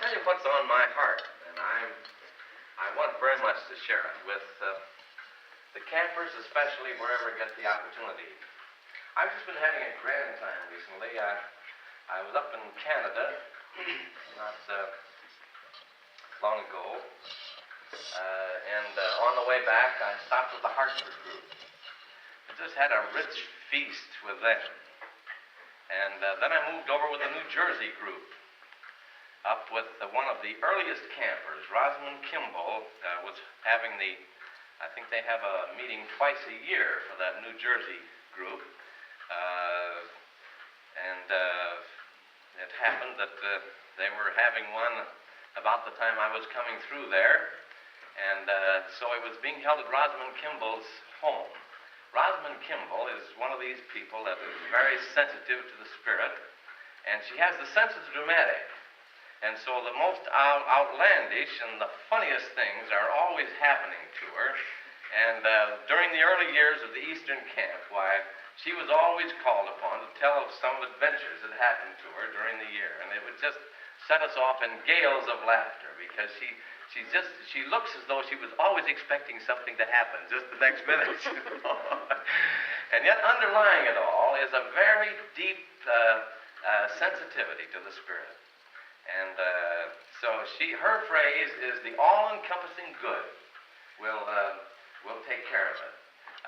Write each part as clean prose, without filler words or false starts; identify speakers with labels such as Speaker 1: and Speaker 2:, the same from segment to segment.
Speaker 1: tell you what's on my heart, and I want very much to share it with the campers, especially wherever I get the opportunity. I've just been having a grand time recently. I was up in Canada not long ago, and on the way back I stopped with the Hartford group. I just had a rich feast with them. And then I moved over with the New Jersey group, up with one of the earliest campers. Rosamond Kimball was having I think they have a meeting twice a year for that New Jersey group. And it happened that they were having one about the time I was coming through there. And so it was being held at Rosamond Kimball's home. Rosamond Kimball is one of these people that is very sensitive to the Spirit, and she has the sense of the dramatic. And so the most outlandish and the funniest things are always happening to her. And during the early years of the Eastern camp, why, she was always called upon to tell of some adventures that happened to her during the year. And it would just set us off in gales of laughter, because she looks as though she was always expecting something to happen just the next minute. And yet underlying it all is a very deep sensitivity to the Spirit. And so her phrase is the all-encompassing good will take care of it.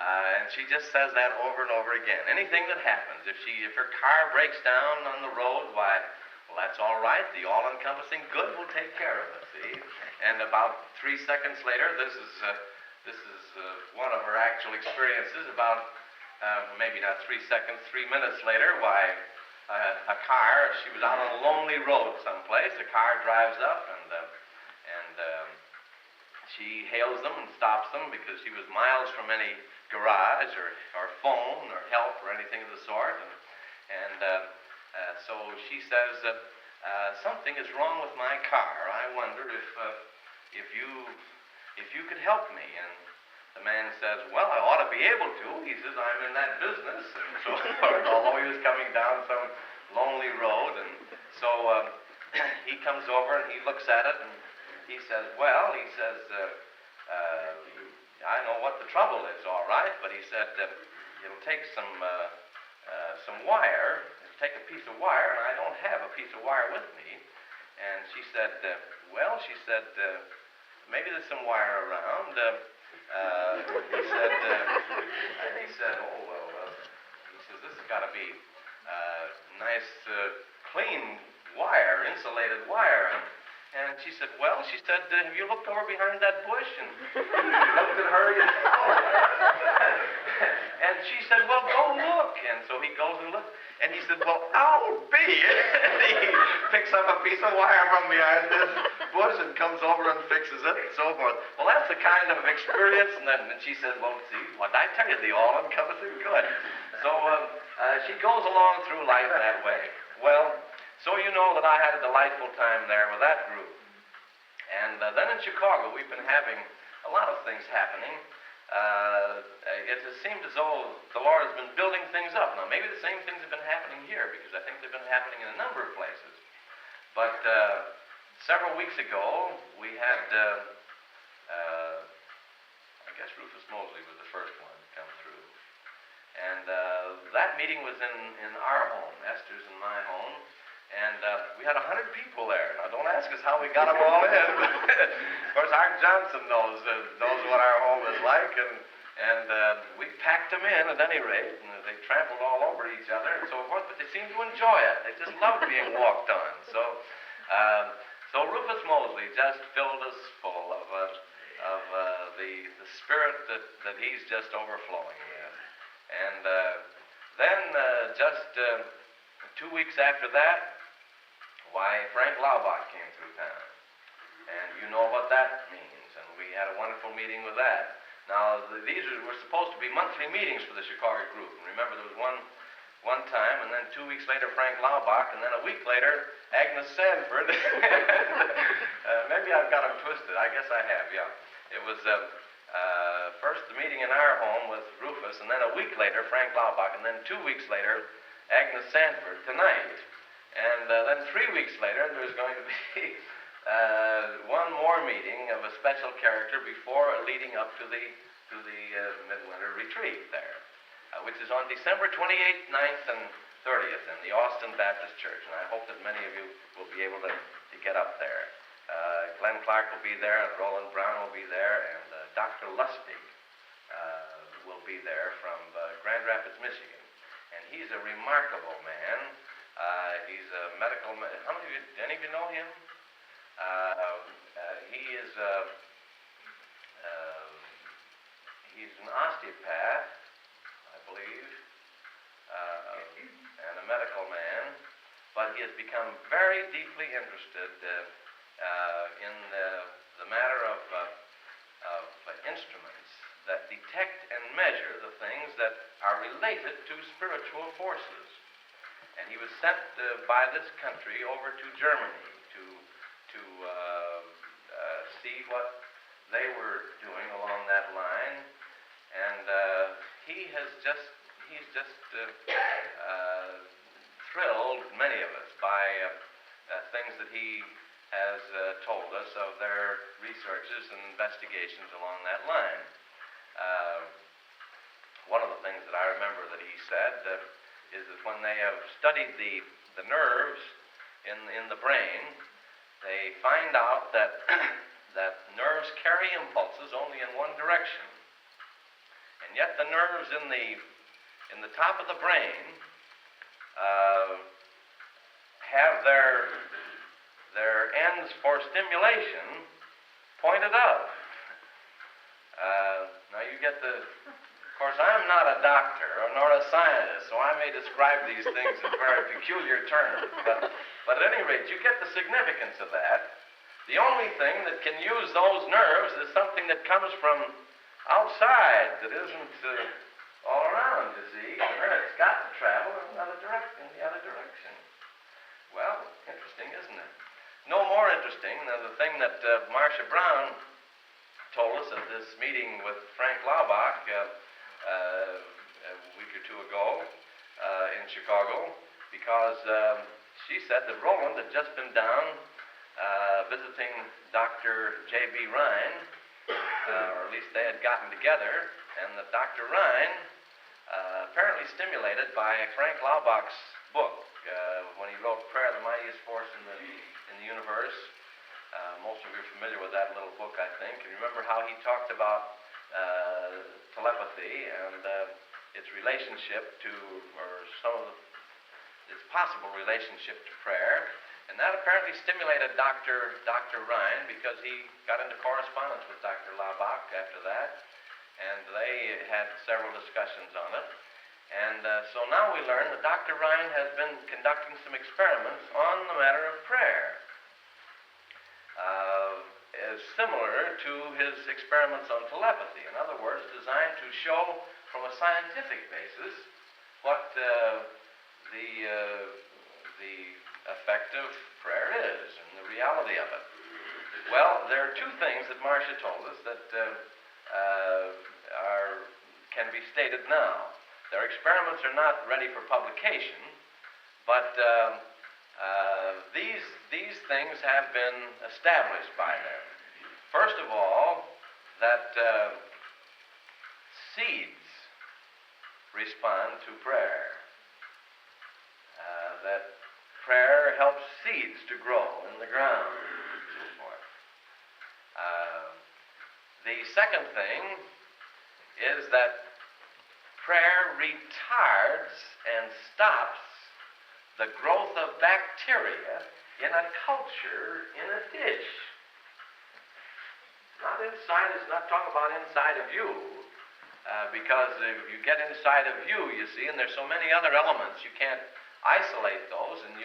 Speaker 1: And she just says that over and over again. Anything that happens, if her car breaks down on the road, why, well, that's all right. The all-encompassing good will take care of it, see? And about 3 seconds later, this is one of her actual experiences. About maybe not 3 seconds, 3 minutes later, why, a car. She was out on a lonely road someplace. A car drives up, and she hails them and stops them because she was miles from any garage or phone or help or anything of the sort. And so she says, something is wrong with my car. I wonder if you could help me. And the man says, well, I ought to be able to. He says, I'm in that business. And so although he was coming down some lonely road, and so he comes over and he looks at it and he says, well, he says, I know what the trouble is, all right, but he said, it'll take some wire. It'll take a piece of wire, and I don't have a piece of wire with me. And she said, well, she said, maybe there's some wire around. He said, oh, well, he says, this has got to be nice, clean wire, insulated wire. And she said, well, have you looked over behind that bush? And he looked at her, and she said, well, go look. And so he goes and looks, and he said, well, I'll be. And he picks up a piece of wire from behind this bush and comes over and fixes it and so forth. Well, that's the kind of experience. And then she said, well, see, what did I tell you, the all-encompassing good. So she goes along through life that way. Well, so you know that I had a delightful time there with that group. And then in Chicago, we've been having a lot of things happening. It has seemed as though the Lord has been building things up. Now, maybe the same things have been happening here, because I think they've been happening in a number of places. But several weeks ago, we had, I guess Rufus Mosley was the first one to come through. And that meeting was in our home, Esther's and my home. And we had 100 people there. Now, don't ask us how we got them all in. Of course, Art Johnson knows what our home is like, and we packed them in at any rate, and they trampled all over each other and so forth, but they seemed to enjoy it. They just loved being walked on. So Rufus Mosley just filled us full of the spirit that he's just overflowing with. And then just 2 weeks after that, why, Frank Laubach came through town. And you know what that means. And we had a wonderful meeting with that. Now, these were supposed to be monthly meetings for the Chicago group. And remember, there was one time, and then 2 weeks later, Frank Laubach, and then a week later, Agnes Sanford. Maybe I've got them twisted. I guess I have, yeah. It was first the meeting in our home with Rufus, and then a week later, Frank Laubach, and then 2 weeks later, Agnes Sanford tonight. And then 3 weeks later, there's going to be one more meeting of a special character before leading up to the midwinter retreat there, which is on December 28th, 9th, and 30th in the Austin Baptist Church. And I hope that many of you will be able to get up there. Glenn Clark will be there, and Roland Brown will be there, and Dr. Lustig will be there from Grand Rapids, Michigan. And he's a remarkable man. He's a medical man. How many of you, any of you know him? He's an osteopath, I believe, and a medical man, but he has become very deeply interested in the matter of instruments that detect and measure the things that are related to spiritual forces. And he was sent by this country over to Germany to see what they were doing along that line. And he's just thrilled many of us by things that he has told us of their researches and investigations along that line. One of the things that I remember that he said is that when they have studied the nerves in the brain, they find out that that nerves carry impulses only in one direction. And yet the nerves in the top of the brain have their ends for stimulation pointed up. Now you get of course, I'm not a doctor nor a scientist, so I may describe these things in very peculiar terms, but at any rate, you get the significance of that. The only thing that can use those nerves is something that comes from outside, that isn't all around, you see, and then it's got to travel in the other direction. Well, interesting, isn't it? No more interesting than the thing that Marcia Brown told us at this meeting with Frank Laubach a week or two ago in Chicago, because she said that Roland had just been down visiting Dr. J.B. Rhine, or at least they had gotten together, and that Dr. Rhine, apparently stimulated by Frank Laubach's book, when he wrote Prayer, the Mightiest Force in the Universe. Most of you are familiar with that little book, I think. And remember how he talked about telepathy and its relationship to, or its possible relationship to prayer. And that apparently stimulated Dr. Rhine, because he got into correspondence with Dr. Laubach after that, and they had several discussions on it. And so now we learn that Dr. Rhine has been conducting some experiments on the matter of prayer, similar to his experiments on telepathy. In other words, designed to show from a scientific basis what the effect of prayer is and the reality of it. Well, there are two things that Marcia told us that can be stated now. Their experiments are not ready for publication, but these things have been established by them. First of all, that seeds respond to prayer. That prayer helps seeds to grow in the ground, and so forth. The second thing is that prayer retards and stops the growth of bacteria in a culture in a dish. Not inside, it's not talking about inside of you, because if you get inside of you, you see, and there's so many other elements, you can't isolate those, and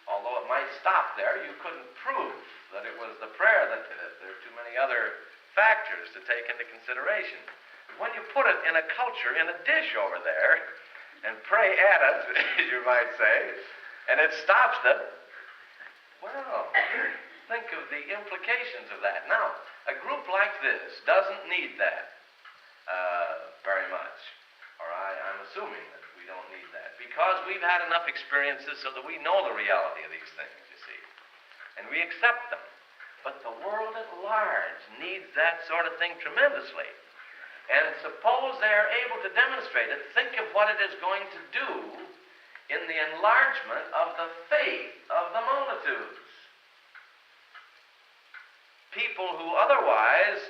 Speaker 1: although it might stop there, you couldn't prove that it was the prayer that did it. There are too many other factors to take into consideration. When you put it in a culture, in a dish over there, and pray at it, you might say, and it stops it, well, think of the implications of that. Now, a group like this doesn't need that very much, or I'm assuming that we don't need that, because we've had enough experiences so that we know the reality of these things, you see, and we accept them. But the world at large needs that sort of thing tremendously. And suppose they're able to demonstrate it, think of what it is going to do in the enlargement of the faith of the multitudes. People who otherwise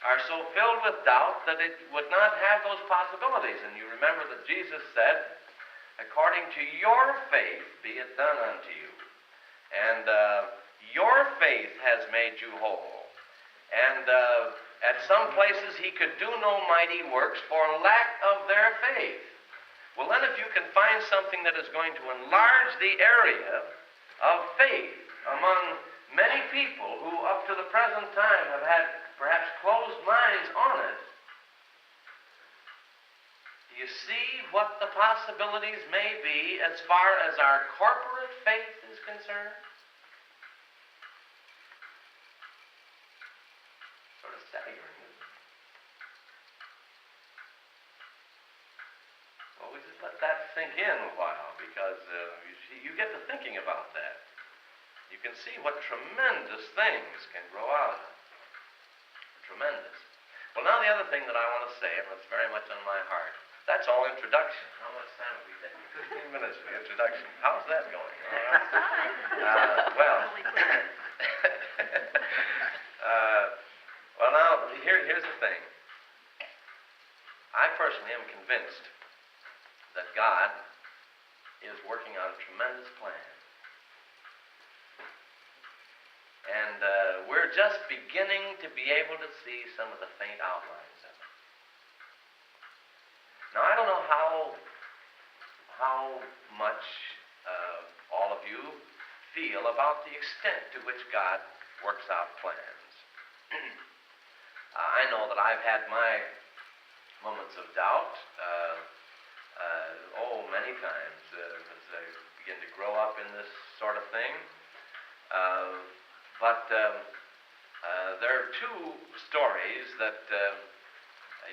Speaker 1: are so filled with doubt that it would not have those possibilities. And you remember that Jesus said, according to your faith be it done unto you. And your faith has made you whole. And at some places he could do no mighty works for lack of their faith. Well, then if you can find something that is going to enlarge the area of faith among many people who up to the present time have had perhaps closed minds on it, do you see what the possibilities may be as far as our corporate faith is concerned? Sort of staggering, isn't it? Well, we just let that sink in a while, because you get to thinking about that. You can see what tremendous things can grow out of it. Tremendous. Well, now the other thing that I want to say, and it's very much on my heart, that's all introduction. How much time have we taken? 15 minutes for the introduction. How's that going? Well, now, here's the thing. I personally am convinced that God is working on a tremendous plan. And we're just beginning to be able to see some of the faint outlines of it. Now, I don't know how much all of you feel about the extent to which God works out plans. I know that I've had my moments of doubt, many times as I begin to grow up in this sort of thing. But there are two stories that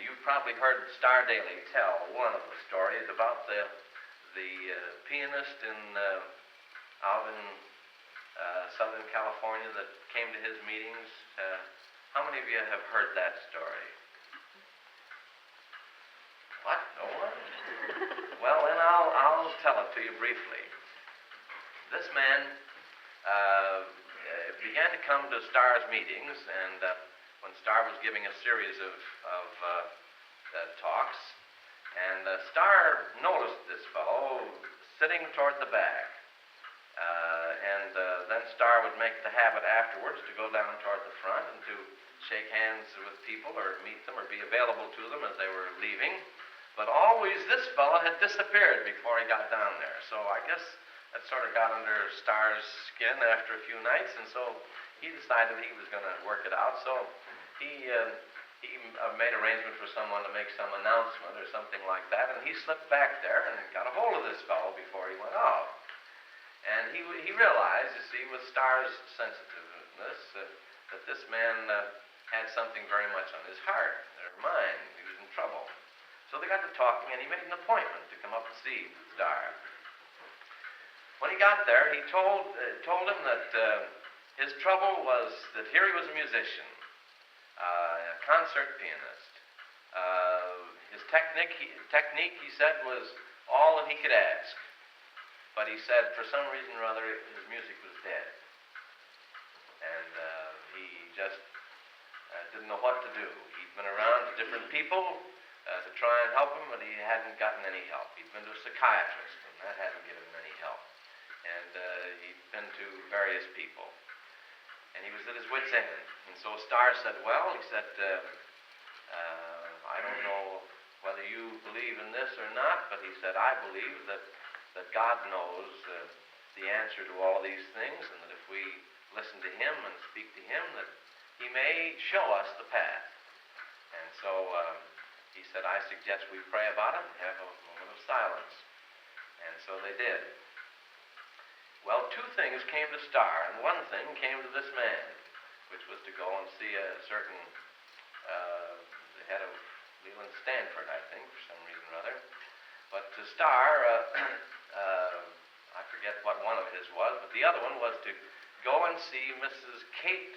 Speaker 1: you've probably heard Starr Daily tell. One of the stories about the pianist out in Southern California that came to his meetings. How many of you have heard that story? What? No one? Well, then I'll tell it to you briefly. This man began to come to Starr's meetings, and when Starr was giving a series of talks, and Starr noticed this fellow sitting toward the back, and then Starr would make the habit afterwards to go down toward the front and to shake hands with people or meet them or be available to them as they were leaving. But always this fellow had disappeared before he got down there. So I guess that sort of got under Starr's skin after a few nights, and so he decided he was going to work it out. So he made arrangements for someone to make some announcement or something like that, and he slipped back there and got a hold of this fellow before he went out. And he realized, you see, with Starr's sensitiveness, that this man had something very much on his heart, or mind. He was in trouble. So they got to talking, and he made an appointment to come up and see Starr. When he got there, he told him that his trouble was that here he was a musician, a concert pianist. His technique, he said, was all that he could ask. But he said, for some reason or other, his music was dead. And he just didn't know what to do. He'd been around to different people to try and help him, but he hadn't gotten any help. He'd been to a psychiatrist, and that hadn't given him any help. And he'd been to various people. And he was at his wit's end. And so Starr said, well, he said, I don't know whether you believe in this or not, but he said, I believe that God knows the answer to all these things, and that if we listen to him and speak to him, that he may show us the path. And so he said, I suggest we pray about it and have a moment of silence. And so they did. Well, two things came to Starr, and one thing came to this man, which was to go and see a certain, the head of Leland Stanford, I think, for some reason or other. But to Starr, I forget what one of his was, but the other one was to go and see Mrs. Kate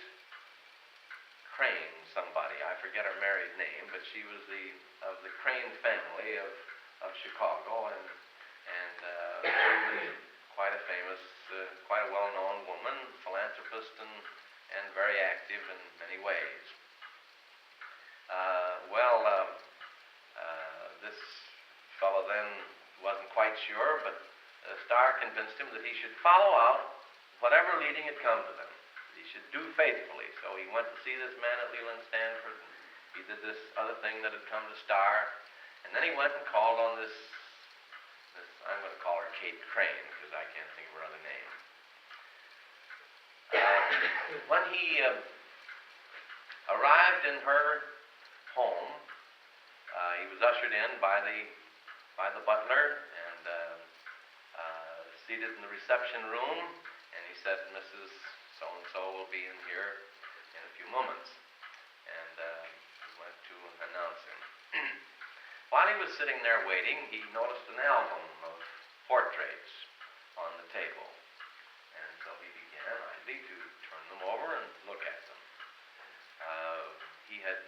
Speaker 1: Crane, somebody. I forget her married name, but she was of the Crane family of Chicago, and she was quite a famous, quite a well-known woman, philanthropist, and very active in many ways. This fellow then wasn't quite sure, but Starr convinced him that he should follow out whatever leading had come to them. He should do faithfully. So he went to see this man at Leland Stanford, and he did this other thing that had come to Starr, and then he went and called on this I'm going to call her Kate Crane, because I can't think of her other name. When he arrived in her home, he was ushered in by the butler and seated in the reception room, and he said, Mrs. So-and-so will be in here in a few moments. And he went to announce him. While he was sitting there waiting, he noticed an album of portraits on the table. And so he began idly to turn them over and look at them. He had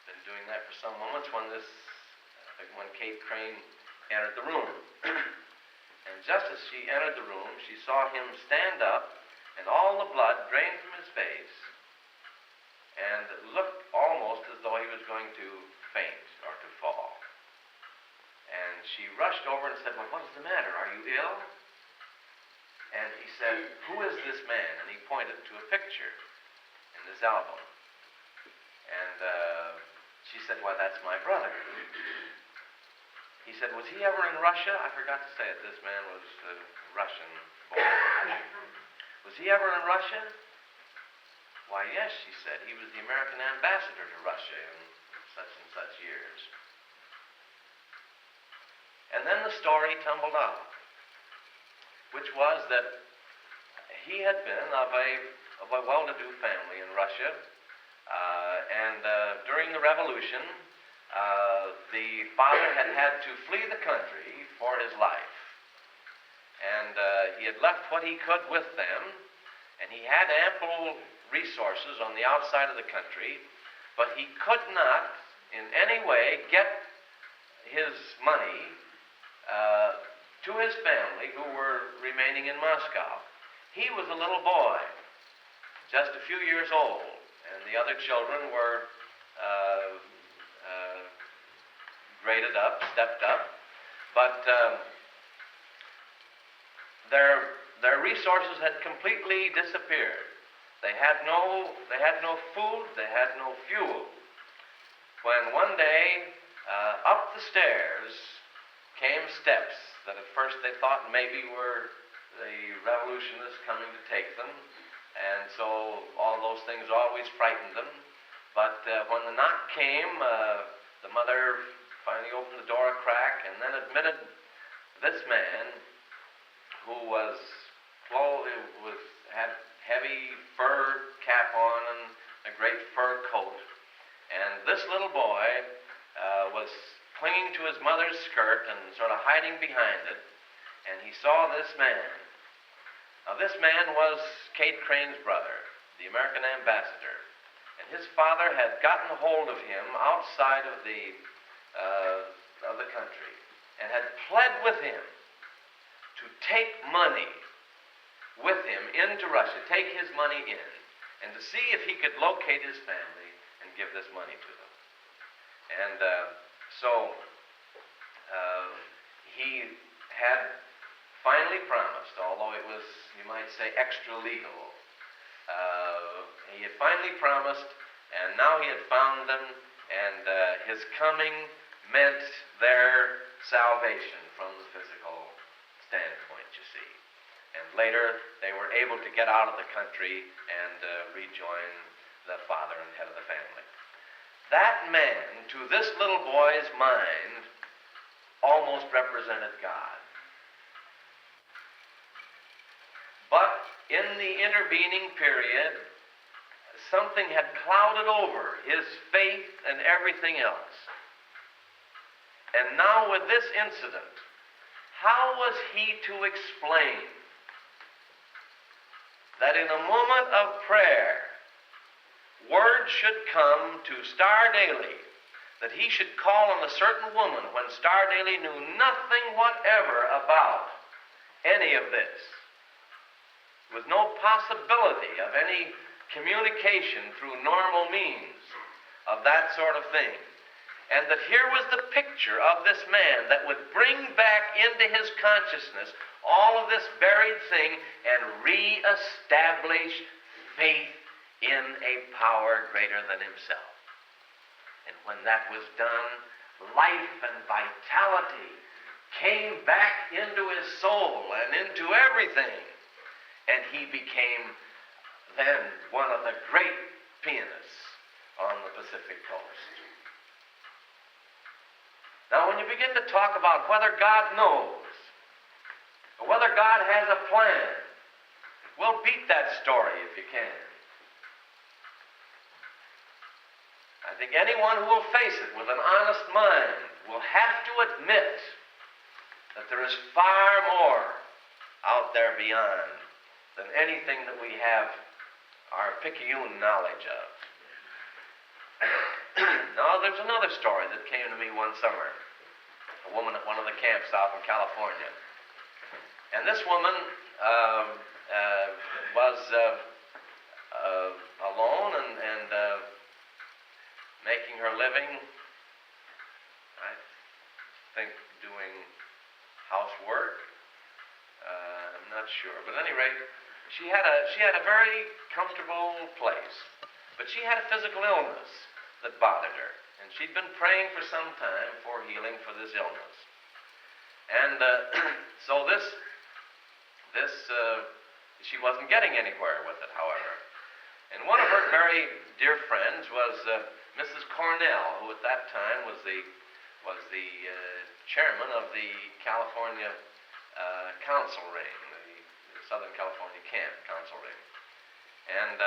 Speaker 1: been doing that for some moments when Kate Crane entered the room. And just as she entered the room, she saw him stand up, and all the blood drained from his face, and looked almost as though he was going to faint or to fall. And she rushed over and said, well, what is the matter? Are you ill? And he said, who is this man? And he pointed to a picture in this album. And she said, well, that's my brother. He said, was he ever in Russia? I forgot to say it. This man was Russian born. Was he ever in Russia? Why, yes, she said. He was the American ambassador to Russia in such and such years. And then the story tumbled out, which was that he had been of a well-to-do family in Russia, and during the revolution, the father had to flee the country for his life. And he had left what he could with them, and he had ample resources on the outside of the country, but he could not in any way get his money to his family who were remaining in Moscow. He was a little boy, just a few years old, and the other children were graded up, stepped up, but their resources had completely disappeared. They had no food, they had no fuel. When one day, up the stairs came steps that at first they thought maybe were the revolutionists coming to take them, and so all those things always frightened them. But when the knock came, the mother finally opened the door a crack and then admitted this man who had heavy fur cap on and a great fur coat. And this little boy was clinging to his mother's skirt and sort of hiding behind it. And he saw this man. Now, this man was Kate Crane's brother, the American ambassador. And his father had gotten hold of him outside of the country and had pled with him to take money with him into Russia, take his money in, and to see if he could locate his family and give this money to them. And so he had finally promised, although it was, you might say, extra legal. He had finally promised, and now he had found them, and his coming meant their salvation from the physical standpoint, you see. And later, they were able to get out of the country and rejoin the father and head of the family. That man, to this little boy's mind, almost represented God. But in the intervening period, something had clouded over his faith and everything else. And now with this incident, how was he to explain that in a moment of prayer, word should come to Starr Daily that he should call on a certain woman when Starr Daily knew nothing whatever about any of this. There was no possibility of any communication through normal means of that sort of thing. And that here was the picture of this man that would bring back into his consciousness all of this buried thing and reestablish faith in a power greater than himself. And when that was done, life and vitality came back into his soul and into everything. And he became then one of the great pianists on the Pacific coast. Now, when you begin to talk about whether God knows, or whether God has a plan, well, beat that story if you can. I think anyone who will face it with an honest mind will have to admit that there is far more out there beyond than anything that we have our picayune knowledge of. Now, there's another story that came to me one summer. A woman at one of the camps out in California. And this woman was alone and making her living, I think doing housework. I'm not sure. But at any rate, she had a very comfortable place. But she had a physical illness that bothered her. And she'd been praying for some time for healing for this illness. And so she wasn't getting anywhere with it, however. And one of her very dear friends was Mrs. Cornell, who at that time was the chairman of the California Council Ring, the Southern California Camp Council Ring. And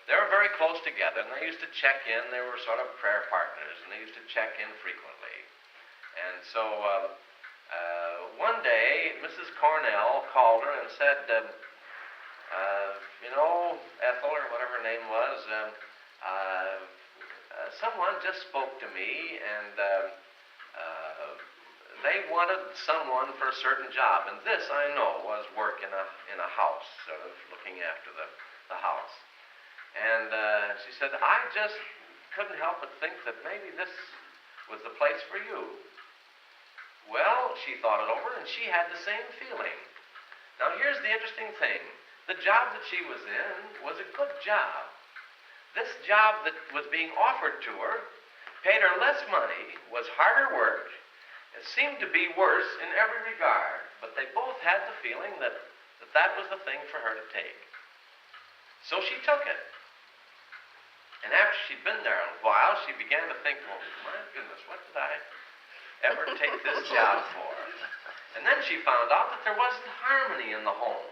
Speaker 1: they were very close together, and they used to check in. They were sort of prayer partners, and they used to check in frequently. And so one day, Mrs. Cornell called her and said, Ethel, or whatever her name was, someone just spoke to me, and they wanted someone for a certain job. And this, I know, was work in a house, sort of looking after the house. And she said, I just couldn't help but think that maybe this was the place for you. Well, she thought it over, and she had the same feeling. Now, here's the interesting thing. The job that she was in was a good job. This job that was being offered to her paid her less money, was harder work, it seemed to be worse in every regard, but they both had the feeling that was the thing for her to take. So she took it. And after she'd been there a while, she began to think, well, my goodness, what did I ever take this job for? And then she found out that there wasn't harmony in the home.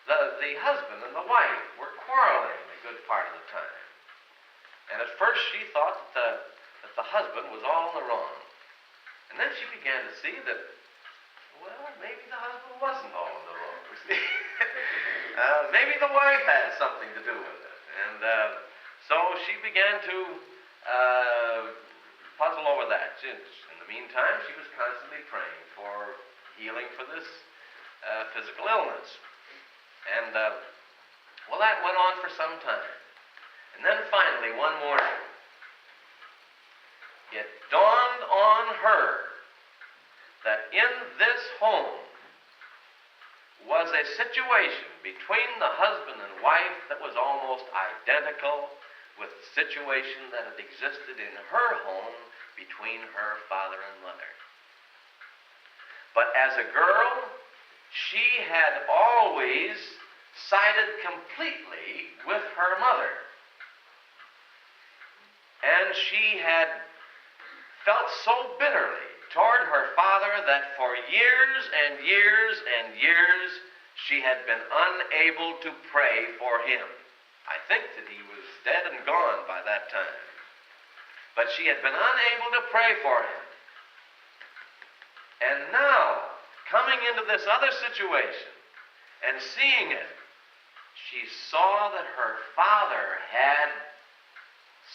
Speaker 1: The husband and the wife were quarreling a good part of the time. And at first she thought that the husband was all in the wrong. And then she began to see that, well, maybe the husband wasn't all in the wrong. Maybe the wife had something to do with it. And so she began to puzzle over that. In the meantime, she was constantly praying for healing for this physical illness. And, well, that went on for some time. And then finally, one morning, it dawned on her that in this home was a situation between the husband and wife that was almost identical with the situation that had existed in her home between her father and mother. But as a girl, she had always sided completely with her mother. And she had felt so bitterly toward her father that for years and years and years she had been unable to pray for him. I think that he was dead and gone by that time. But she had been unable to pray for him. And now, coming into this other situation and seeing it, she saw that her father had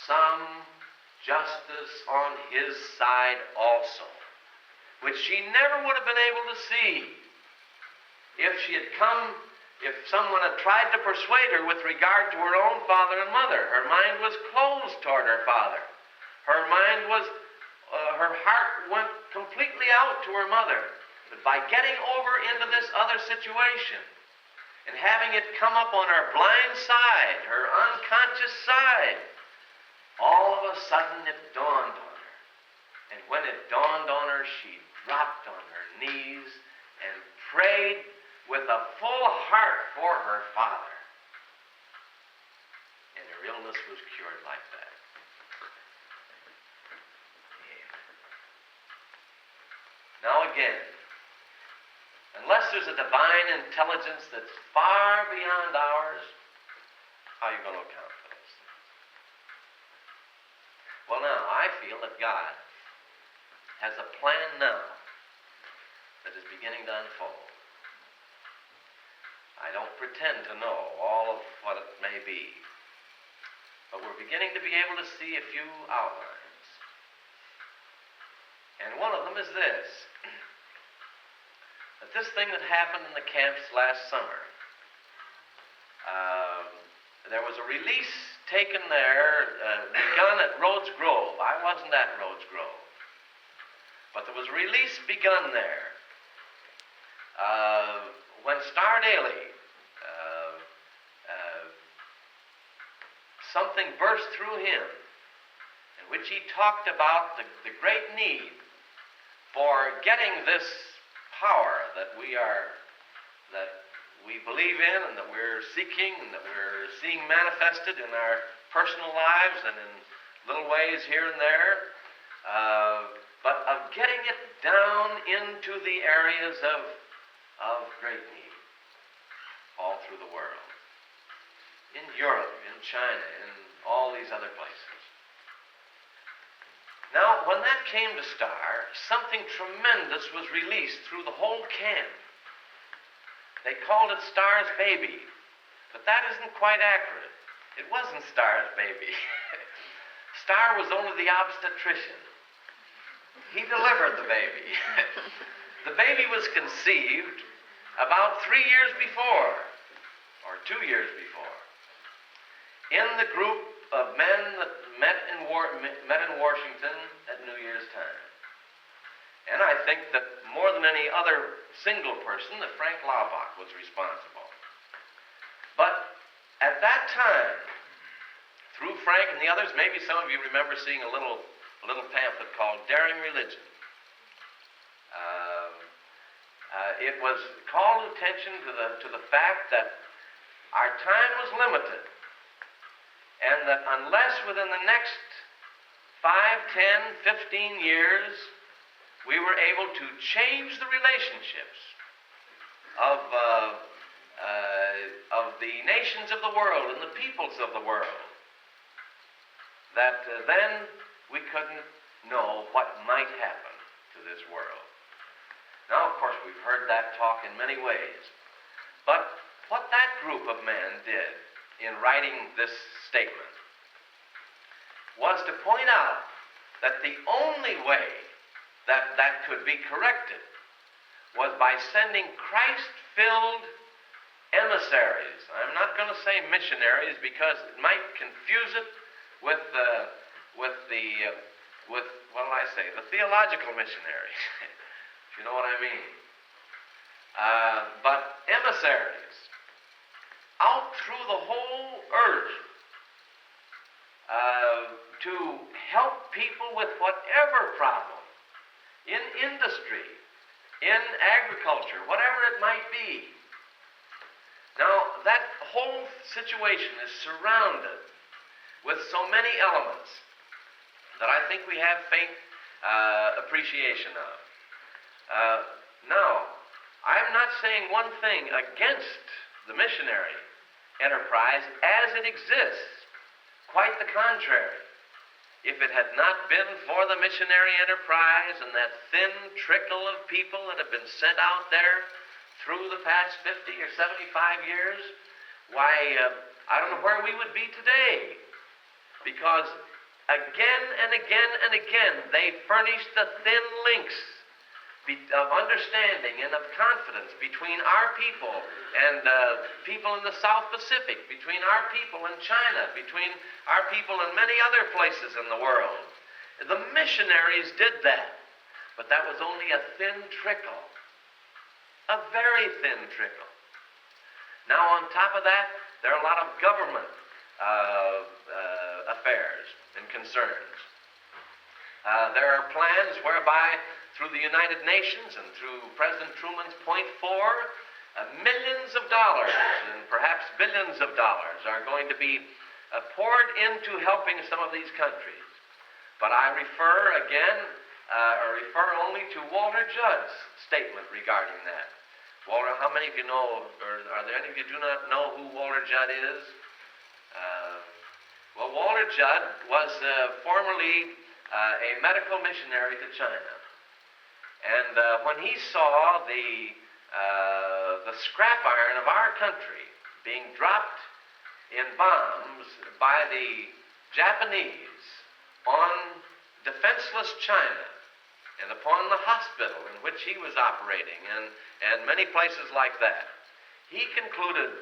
Speaker 1: some justice on his side also, which she never would have been able to see if someone had tried to persuade her with regard to her own father and mother. Her mind was closed toward her father. Her heart went completely out to her mother. But by getting over into this other situation and having it come up on her blind side, her unconscious side, all of a sudden it dawned on her. And when it dawned on her, she dropped on her knees and prayed with a full heart for her father. And her illness was cured like that. Now again, unless there's a divine intelligence that's far beyond ours, how are you going to account for those things? Well, now, I feel that God has a plan now that is beginning to unfold. I don't pretend to know all of what it may be, but we're beginning to be able to see a few outlines. And one of them is this, that this thing that happened in the camps last summer, there was a release taken there, begun at Rhodes Grove. I wasn't at Rhodes Grove, but there was a release begun there. When Starr Daily, something burst through him in which he talked about the great need for getting this power that we believe in and that we're seeking and that we're seeing manifested in our personal lives and in little ways here and there, but of getting it down into the areas of great need all through the world. In Europe, in China, in all these other places. Now, when that came to Starr, something tremendous was released through the whole camp. They called it Starr's baby, but that isn't quite accurate. It wasn't Starr's baby. Starr was only the obstetrician. He delivered the baby. The baby was conceived about 3 years before, or 2 years before, in the group of men that met in Washington at New Year's time. And I think that more than any other single person, that Frank Laubach was responsible. But at that time, through Frank and the others, maybe some of you remember seeing a little pamphlet called Daring Religion. It was called attention to the fact that our time was limited, and that unless within the next 5, 10, 15 years we were able to change the relationships of the nations of the world and the peoples of the world, that then we couldn't know what might happen to this world. Now, of course, we've heard that talk in many ways. But what that group of men did in writing this statement was to point out that the only way that could be corrected was by sending Christ-filled emissaries. I'm not going to say missionaries because it might confuse it with the theological missionary, if you know what I mean. But emissaries out through the whole earth to help people with whatever problem, in industry, in agriculture, whatever it might be. Now, that whole situation is surrounded with so many elements that I think we have faint appreciation of. Now, I'm not saying one thing against the missionary enterprise as it exists. Quite the contrary. If it had not been for the missionary enterprise and that thin trickle of people that have been sent out there through the past 50 or 75 years, I don't know where we would be today. Because again and again and again, they furnished the thin links of understanding and of confidence between our people and people in the South Pacific, between our people and China, between our people and many other places in the world. The missionaries did that, but that was only a thin trickle, a very thin trickle. Now, on top of that, there are a lot of government affairs and concerns. There are plans whereby through the United Nations and through President Truman's Point 4, millions of dollars and perhaps billions of dollars are going to be poured into helping some of these countries. But I refer only to Walter Judd's statement regarding that. Walter, how many of you know, or are there any of you who do not know who Walter Judd is? Well, Walter Judd was formerly a medical missionary to China. And when he saw the scrap iron of our country being dropped in bombs by the Japanese on defenseless China and upon the hospital in which he was operating and many places like that, he concluded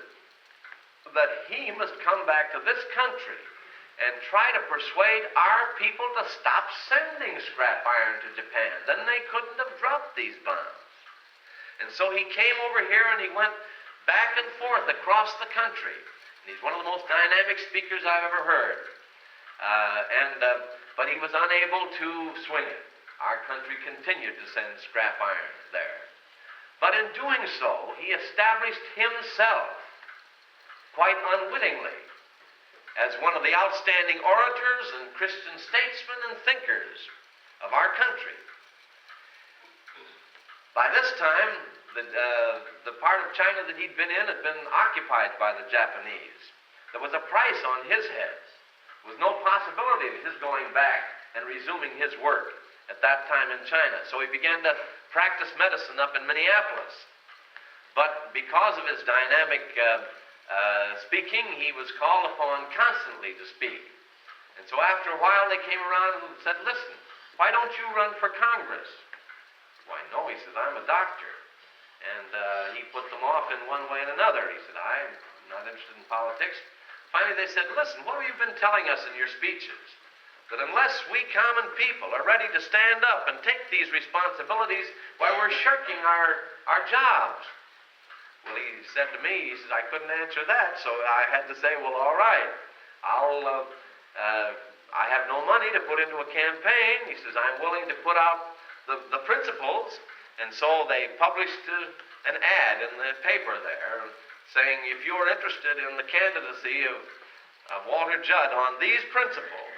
Speaker 1: that he must come back to this country and try to persuade our people to stop sending scrap iron to Japan. Then they couldn't have dropped these bombs. And so he came over here and he went back and forth across the country. And he's one of the most dynamic speakers I've ever heard. But he was unable to swing it. Our country continued to send scrap iron there. But in doing so, he established himself, quite unwittingly, as one of the outstanding orators and Christian statesmen and thinkers of our country. By this time, the part of China that he'd been in had been occupied by the Japanese. There was a price on his head. There was no possibility of his going back and resuming his work at that time in China. So he began to practice medicine up in Minneapolis. But because of his dynamic speaking, he was called upon constantly to speak. And so after a while they came around and said, listen, why don't you run for Congress? Why, no, he says, I'm a doctor. And he put them off in one way and another. He said, I'm not interested in politics. Finally they said, listen, what have you been telling us in your speeches? That unless we common people are ready to stand up and take these responsibilities, why, we're shirking our jobs. Well, he said to me, he says, I couldn't answer that, so I had to say, well, all right, I have no money to put into a campaign. He says, I'm willing to put out the principles. And so they published an ad in the paper there saying, if you're interested in the candidacy of Walter Judd on these principles,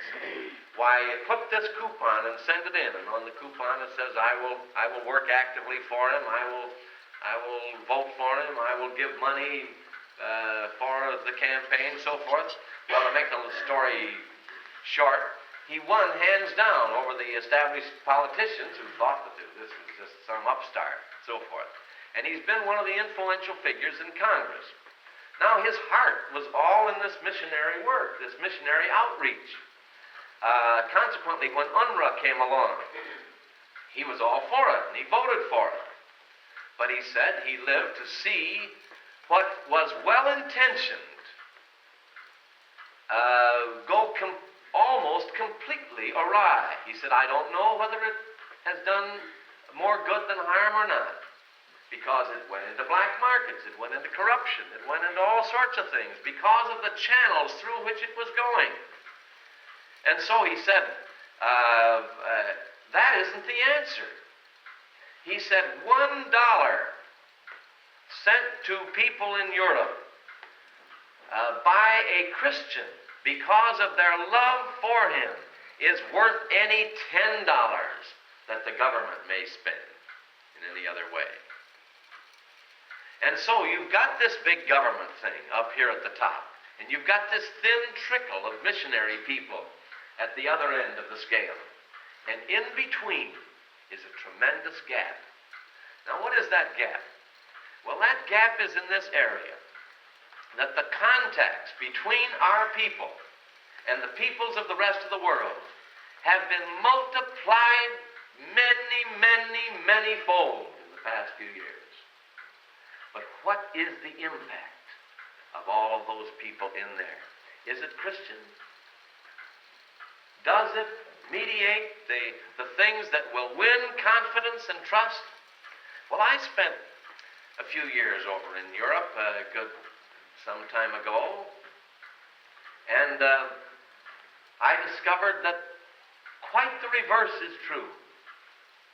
Speaker 1: why, put this coupon and send it in. And on the coupon it says, I will work actively for him. I will vote for him. I will give money for the campaign, so forth. Well, to make the story short, he won hands down over the established politicians who thought that this was just some upstart, so forth. And he's been one of the influential figures in Congress. Now, his heart was all in this missionary work, this missionary outreach. Consequently, when UNRWA came along, he was all for it, and he voted for it. But he said he lived to see what was well-intentioned go almost completely awry. He said, I don't know whether it has done more good than harm or not, because it went into black markets, it went into corruption, it went into all sorts of things, because of the channels through which it was going. And so he said, that isn't the answer. He said, $1 sent to people in Europe by a Christian because of their love for him is worth any $10 that the government may spend in any other way. And so you've got this big government thing up here at the top, and you've got this thin trickle of missionary people at the other end of the scale. And in between is a tremendous gap. Now, what is that gap? Well, that gap is in this area. that the contacts between our people and the peoples of the rest of the world have been multiplied many, many, many fold in the past few years. But what is the impact of all of those people in there? Is it Christian? Does it mediate the things that will win confidence and trust? Well, I spent a few years over in Europe, some time ago, and I discovered that quite the reverse is true.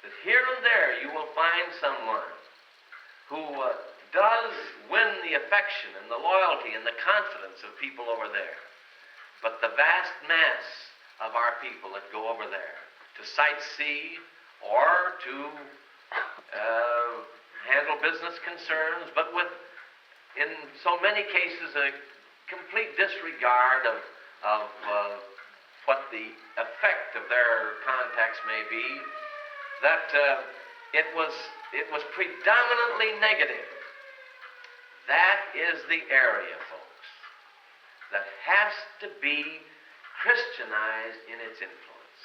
Speaker 1: That here and there you will find someone who does win the affection and the loyalty and the confidence of people over there. But the vast mass of our people that go over there to sightsee or to handle business concerns, but with, in so many cases, a complete disregard of what the effect of their contacts may be, that it was predominantly negative. That is the area, folks, that has to be Christianized in its influence.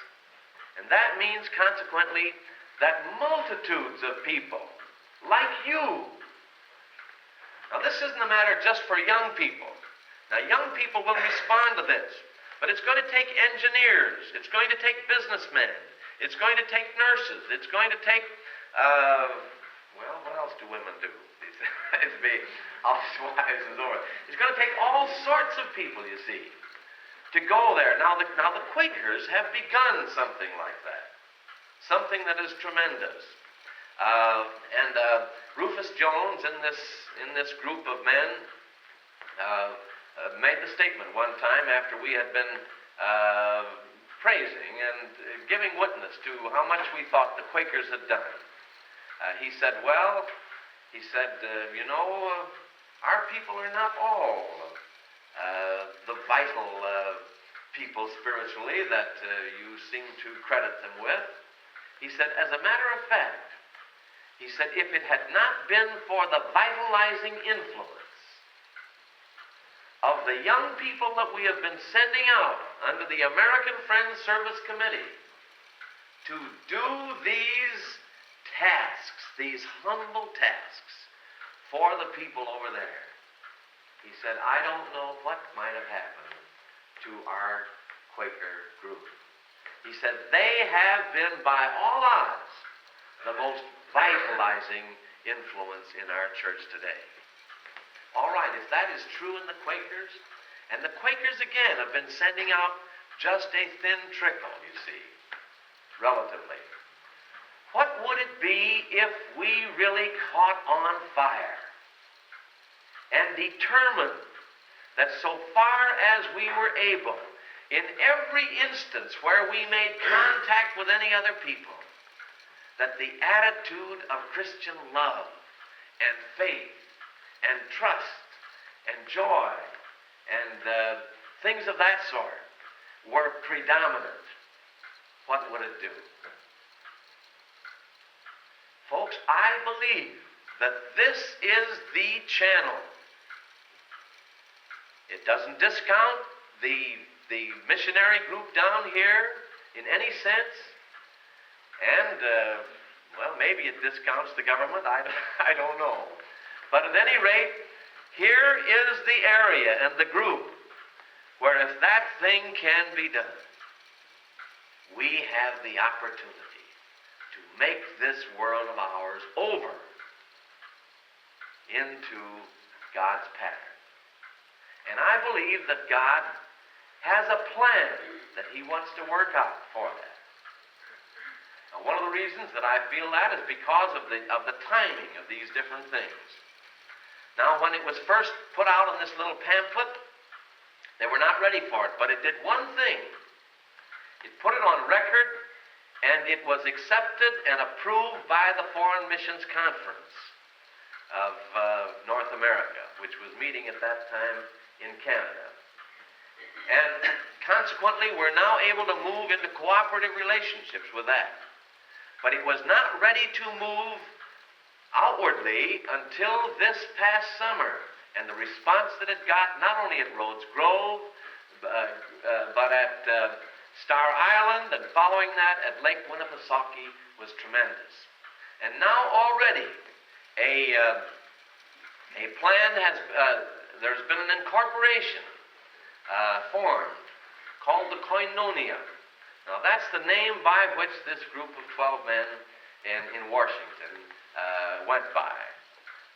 Speaker 1: And that means, consequently, that multitudes of people, like you. Now, this isn't a matter just for young people. Now, young people will respond to this, but it's going to take engineers, it's going to take businessmen, it's going to take nurses, it's going to take, well, what else do women do? It'd be housewives and so on. It's going to take all sorts of people, you see, to go there. Now the Quakers have begun something like that, something that is tremendous. And Rufus Jones in this group of men made the statement one time after we had been praising and giving witness to how much we thought the Quakers had done. He said, you know, our people are not all the vital people spiritually that you seem to credit them with. He said, as a matter of fact, he said, if it had not been for the vitalizing influence of the young people that we have been sending out under the American Friends Service Committee to do these tasks, these humble tasks for the people over there, he said, I don't know what might have happened to our Quaker group. He said, they have been, by all odds, the most vitalizing influence in our church today. All right, if that is true in the Quakers, and the Quakers, again, have been sending out just a thin trickle, you see, relatively. What would it be if we really caught on fire and determined that so far as we were able, in every instance where we made contact with any other people, that the attitude of Christian love and faith and trust and joy and things of that sort were predominant, what would it do? Folks, I believe that this is the channel. It doesn't discount the missionary group down here in any sense. And, well, maybe it discounts the government. I don't know. But at any rate, here is the area and the group where if that thing can be done, we have the opportunity to make this world of ours over into God's pattern. And I believe that God has a plan that He wants to work out for that. Now, one of the reasons that I feel that is because of the timing of these different things. Now, when it was first put out in this little pamphlet, they were not ready for it, but it did one thing. It put it on record, and it was accepted and approved by the Foreign Missions Conference of North America, which was meeting at that time in Canada. And consequently, we're now able to move into cooperative relationships with that. But it was not ready to move outwardly until this past summer. and the response that it got, not only at Rhodes Grove, but at Starr Island, and following that at Lake Winnipesaukee, was tremendous. And now already a plan has, there's been an incorporation formed called the Koinonia. Now that's the name by which this group of 12 men in Washington went by.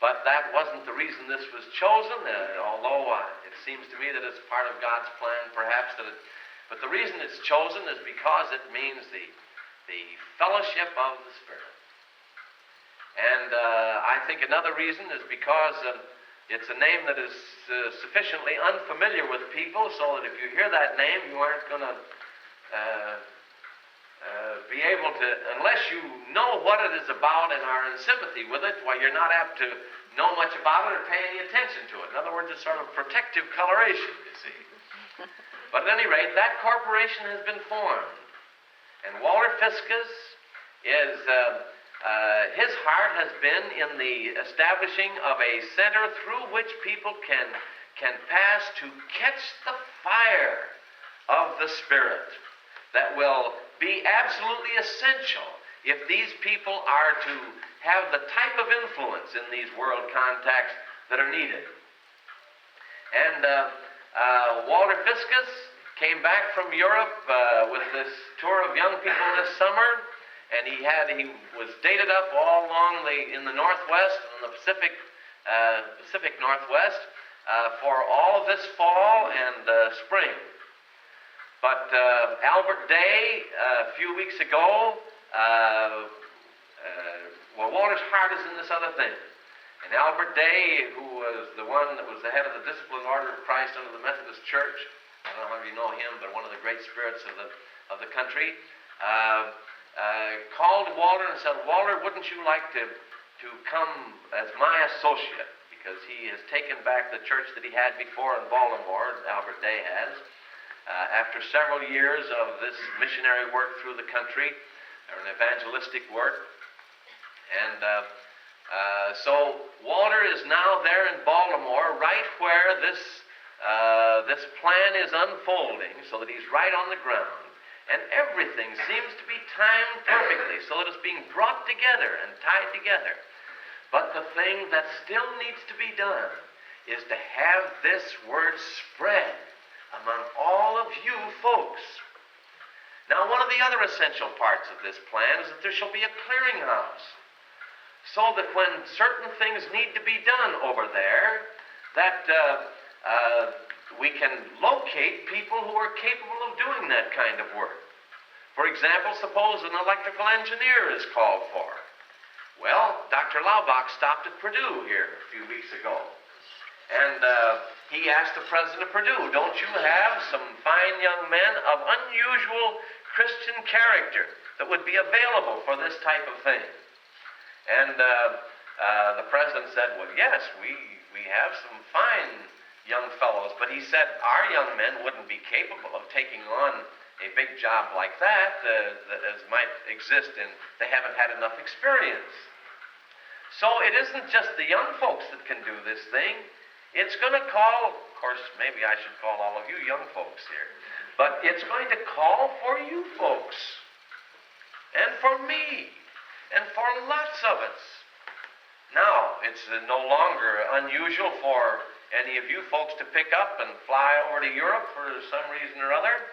Speaker 1: But that wasn't the reason this was chosen, although it seems to me that it's part of God's plan, perhaps. But the reason it's chosen is because it means the fellowship of the Spirit. And I think another reason is because it's a name that is sufficiently unfamiliar with people, so that if you hear that name, you aren't going to be able to, unless you know what it is about and are in sympathy with it, well, you're not apt to know much about it or pay any attention to it. In other words, it's sort of protective coloration, you see. But at any rate, that corporation has been formed. And Walter Fiskus is, his heart has been in the establishing of a center through which people can pass to catch the fire of the Spirit that will be absolutely essential if these people are to have the type of influence in these world contacts that are needed. And Walter Fiskus came back from Europe with this tour of young people this summer, and he was dated up all along in the Northwest and the Pacific Northwest for all of this fall and spring. But Albert Day, a few weeks ago, Walter's heart is in this other thing. And Albert Day, who was the one that was the head of the Disciplined Order of Christ under the Methodist Church, I don't know if you know him, but one of the great spirits of the country, called Walter and said, "Walter, wouldn't you like to come as my associate?" Because he has taken back the church that he had before in Baltimore, Albert Day has, after several years of this missionary work through the country, or an evangelistic work. And so Walter is now there in Baltimore, right where this plan is unfolding, so that he's right on the ground. And everything seems to be timed perfectly, so that it's being brought together and tied together. But the thing that still needs to be done is to have this word spread among all of you folks. Now, one of the other essential parts of this plan is that there shall be a clearinghouse, so that when certain things need to be done over there, that we can locate people who are capable of doing that kind of work. For example, suppose an electrical engineer is called for. Well, Dr. Laubach stopped at Purdue here a few weeks ago, and he asked the president of Purdue, "Don't you have some fine young men of unusual Christian character that would be available for this type of thing?" And the president said, "Well, yes, we have some fine young fellows," but he said, "Our young men wouldn't be capable of taking on a big job like that, as might exist they haven't had enough experience." So it isn't just the young folks that can do this thing. It's going to call, of course, maybe I should call all of you young folks here, but it's going to call for you folks, and for me, and for lots of us. Now, it's no longer unusual for any of you folks to pick up and fly over to Europe for some reason or other,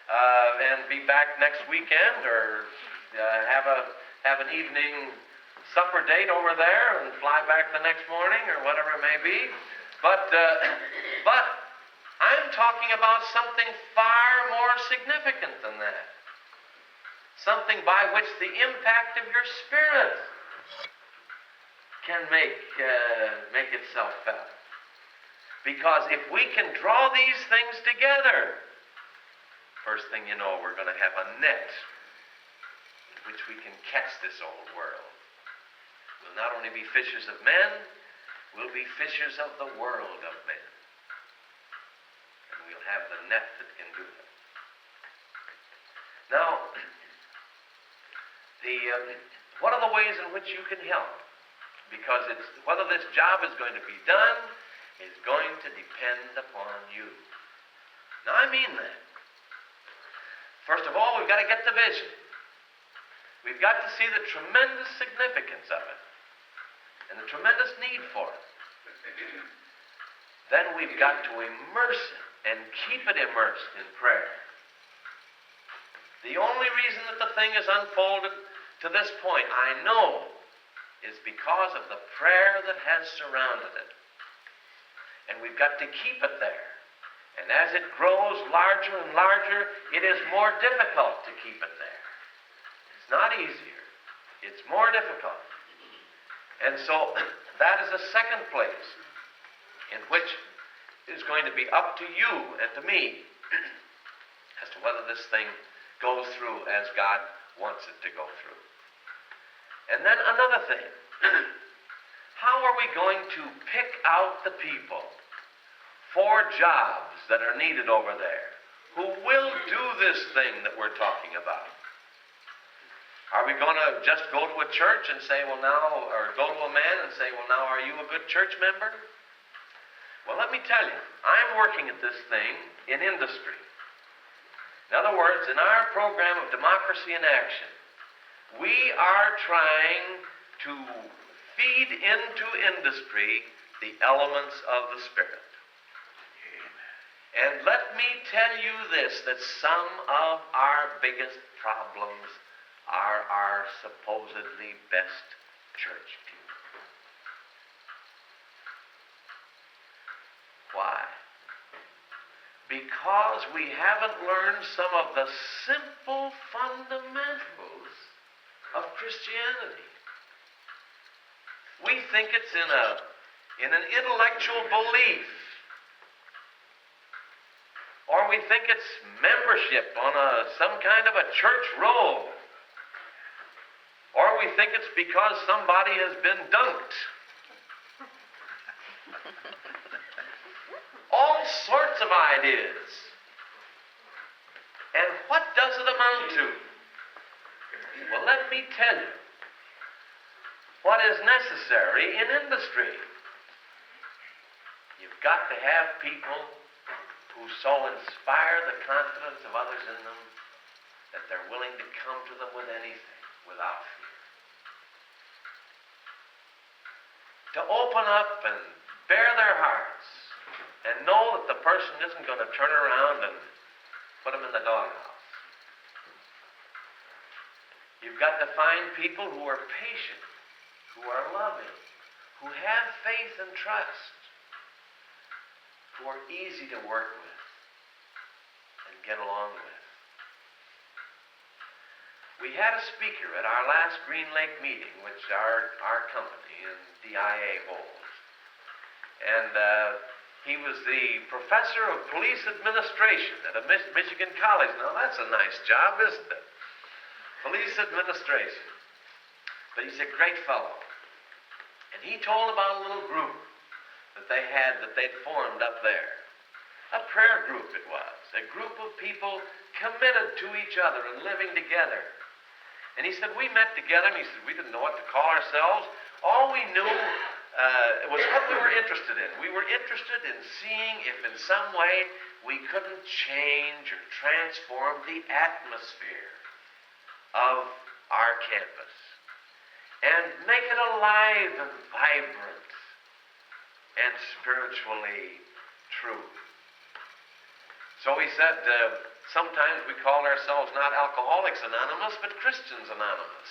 Speaker 1: and be back next weekend, or have an evening supper date over there and fly back the next morning, or whatever it may be. But I'm talking about something far more significant than that. Something by which the impact of your spirit can make itself felt. Because if we can draw these things together, first thing you know, we're going to have a net in which we can catch this old world. We'll not only be fishers of men, we'll be fishers of the world of men. And we'll have the net that can do it. Now, what are the ways in which you can help? Because whether this job is going to be done is going to depend upon you. Now, I mean that. First of all, we've got to get the vision. We've got to see the tremendous significance of it and the tremendous need for it. Then we've got to immerse it and keep it immersed in prayer. The only reason that the thing is unfolded to this point, I know, is because of the prayer that has surrounded it. And we've got to keep it there. And as it grows larger and larger, it is more difficult to keep it there. It's not easier. It's more difficult. And so that is a second place in which it is going to be up to you and to me as to whether this thing goes through as God wants it to go through. And then another thing. How are we going to pick out the people for jobs that are needed over there who will do this thing that we're talking about? Are we going to just go to a church and say, well now, or go to a man and say, well now, are you a good church member? Well, let me tell you, I'm working at this thing in industry. In other words, in our program of Democracy in Action, we are trying to feed into industry the elements of the Spirit. And let me tell you this, that some of our biggest problems are our supposedly best church people. Why? Because we haven't learned some of the simple fundamentals of Christianity. We think it's in an intellectual belief. Or we think it's membership on some kind of a church roll. Or we think it's because somebody has been dunked. All sorts of ideas. And what does it amount to? Well, let me tell you what is necessary in industry. You've got to have people who so inspire the confidence of others in them that they're willing to come to them with anything, without fear. To open up and bare their hearts and know that the person isn't going to turn around and put them in the doghouse. You've got to find people who are patient, who are loving, who have faith and trust, who are easy to work with and get along with. We had a speaker at our last Green Lake meeting, which our company and DIA holds. And he was the professor of police administration at a Michigan college. Now, that's a nice job, isn't it? Police administration. But he's a great fellow. And he told about a little group that they'd formed up there. A prayer group it was. A group of people committed to each other and living together. And he said, we met together, and he said, we didn't know what to call ourselves. All we knew was what we were interested in. We were interested in seeing if in some way we couldn't change or transform the atmosphere of our campus and make it alive and vibrant and spiritually true. So he said, sometimes we call ourselves not Alcoholics Anonymous, but Christians Anonymous.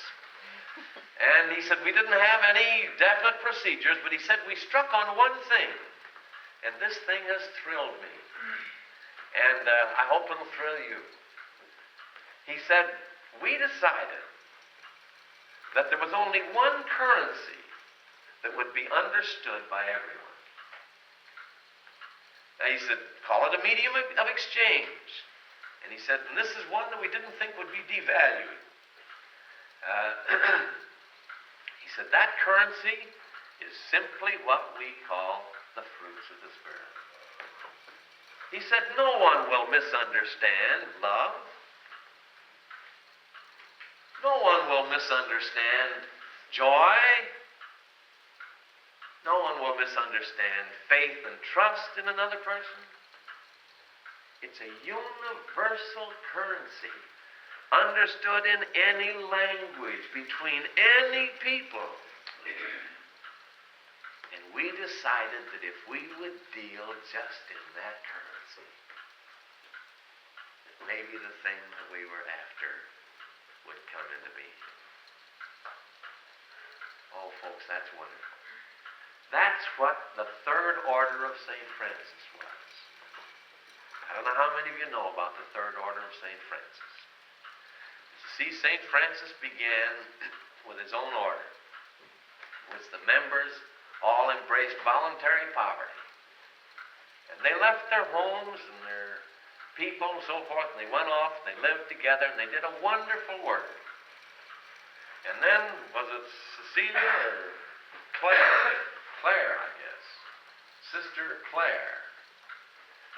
Speaker 1: And he said, we didn't have any definite procedures, but he said, we struck on one thing, and this thing has thrilled me. And I hope it'll thrill you. He said, we decided that there was only one currency that would be understood by everyone. Now he said, call it a medium of exchange. And he said, and this is one that we didn't think would be devalued. He said, that currency is simply what we call the fruits of the Spirit. He said, no one will misunderstand love. No one will misunderstand joy. No one will misunderstand faith and trust in another person. It's a universal currency, understood in any language, between any people. And we decided that if we would deal just in that currency, that maybe the thing that we were after would come into being. Oh, folks, that's wonderful. That's what the third order of St. Francis was. I don't know how many of you know about the third order of St. Francis. See, St. Francis began with his own order, which the members all embraced voluntary poverty. And they left their homes and their people and so forth, and they went off, and they lived together, and they did a wonderful work. And then, was it Cecilia or Claire? Claire, I guess. Sister Claire,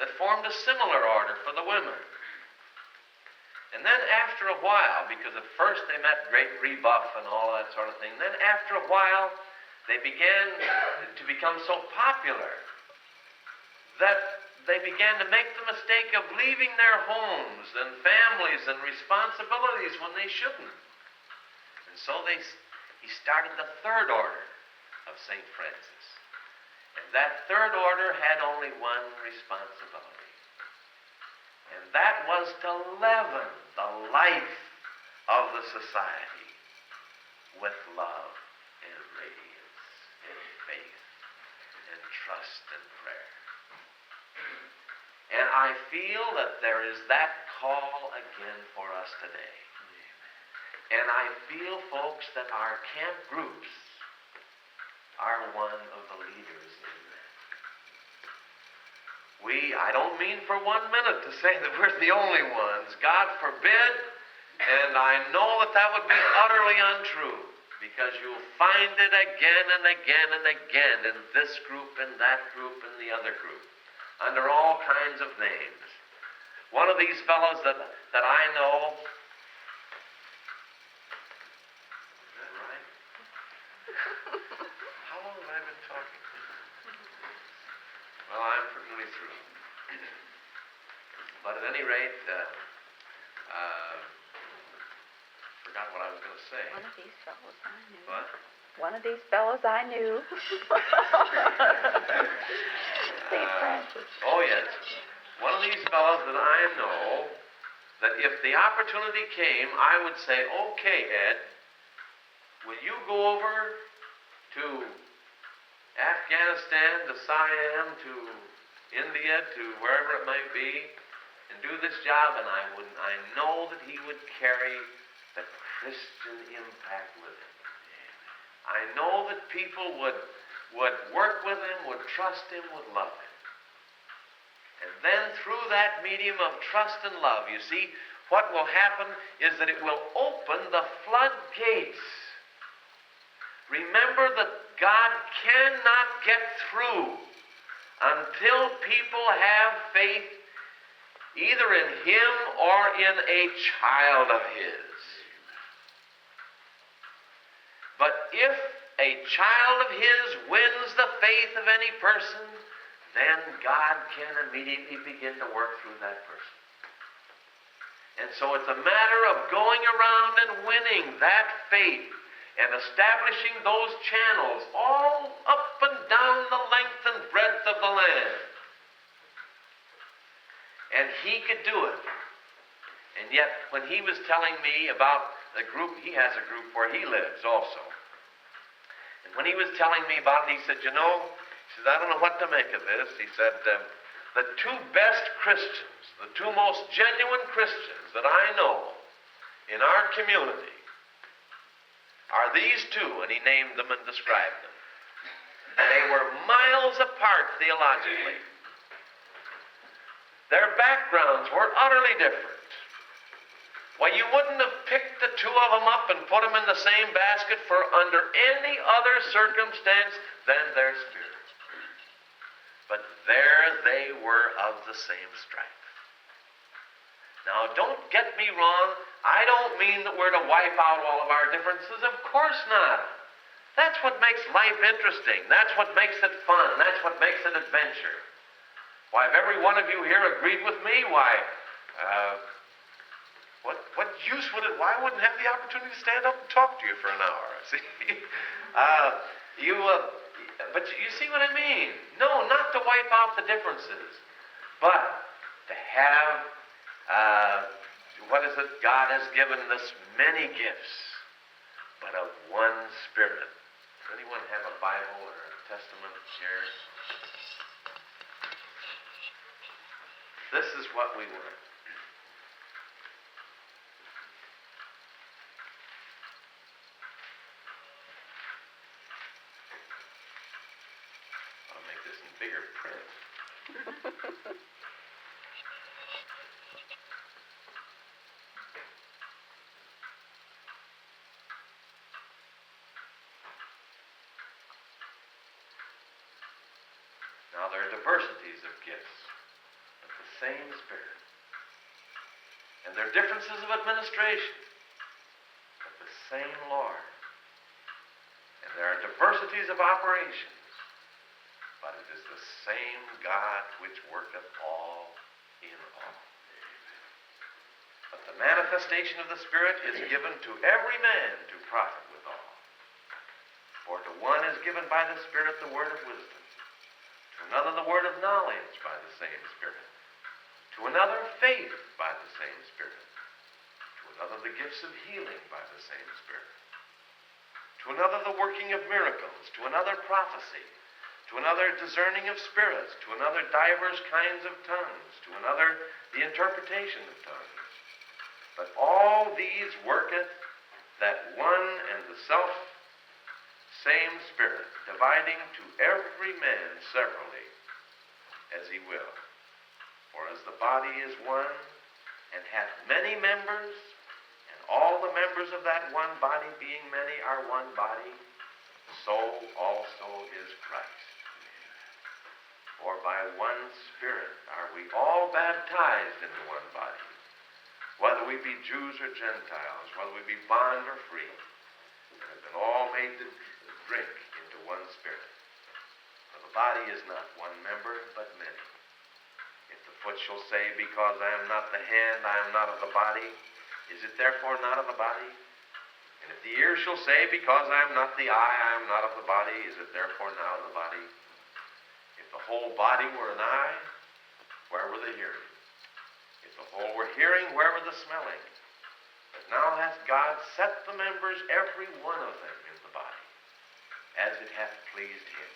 Speaker 1: that formed a similar order for the women. And then after a while, because at first they met great rebuff and all that sort of thing, then after a while they began to become so popular that they began to make the mistake of leaving their homes and families and responsibilities when they shouldn't. And so he started the third order of St. Francis. And that third order had only one responsibility. And that was to leaven the life of the society with love and radiance and faith and trust and prayer. And I feel that there is that call again for us today. And I feel, folks, that our camp groups are one of the leaders in that. I don't mean for 1 minute to say that we're the only ones. God forbid. And I know that that would be utterly untrue, because you'll find it again and again and again in this group and that group and the other group, under all kinds of names. One of these fellows that I know, is that right? How long have I been talking? Well, I'm pretty through. But at any rate, forgot what I was going to say.
Speaker 2: One of these fellows I knew.
Speaker 1: What?
Speaker 2: One of these fellows I knew. St. Francis.
Speaker 1: Oh, yes. One of these fellows that I know, that if the opportunity came, I would say, okay, Ed, will you go over to Afghanistan, to Siam, to India, to wherever it might be, and do this job? And I know that he would carry the Christian impact with him. I know that people would work with him, would trust him, would love him. And then through that medium of trust and love, you see, what will happen is that it will open the floodgates. Remember that God cannot get through until people have faith either in him or in a child of his. But if a child of his wins the faith of any person, then God can immediately begin to work through that person. And so it's a matter of going around and winning that faith and establishing those channels all up and down the length and breadth of the land. And he could do it. And yet, when he was telling me about the group, he has a group where he lives also. And when he was telling me about it, he said, you know, he said, I don't know what to make of this. He said, the two best Christians, the two most genuine Christians that I know in our community are these two, and he named them and described them. They were miles apart theologically. Their backgrounds were utterly different. Well, you wouldn't have picked the two of them up and put them in the same basket for under any other circumstance than their spirit. But there they were of the same stripe. Now, don't get me wrong. I don't mean that we're to wipe out all of our differences. Of course not. That's what makes life interesting. That's what makes it fun. That's what makes it adventure. Why, if every one of you here agreed with me, why, what use would it, why wouldn't have the opportunity to stand up and talk to you for an hour? See? But you see what I mean? No, not to wipe out the differences, but to have, God has given us many gifts, but of one Spirit. Does anyone have a Bible or a Testament here? This is what we learn. I'll make this in bigger print. Now, there are diversities of gifts, but the same Spirit. And there are differences of administration, but the same Lord. And there are diversities of operations, but it is the same God which worketh all in all. But the manifestation of the Spirit is given to every man to profit withal. For to one is given by the Spirit the word of wisdom, to another the word of knowledge by the same Spirit, to another faith by the same Spirit, to another the gifts of healing by the same Spirit, to another the working of miracles, to another prophecy, to another discerning of spirits, to another divers kinds of tongues, to another the interpretation of tongues. But all these worketh that one and the same Spirit, dividing to every man severally as he will. For as the body is one, and hath many members, and all the members of that one body being many are one body, so also is Christ. For by one Spirit are we all baptized into one body, whether we be Jews or Gentiles, whether we be bond or free, and have been all made to drink into one Spirit. For the body is not one member, but many. If the foot shall say, because I am not the hand, I am not of the body, is it therefore not of the body? And if the ear shall say, because I am not the eye, I am not of the body, is it therefore not of the body? If the whole body were an eye, where were the hearing? If the whole were hearing, where were the smelling? But now hath God set the members, every one of them, in the body, as it hath pleased him.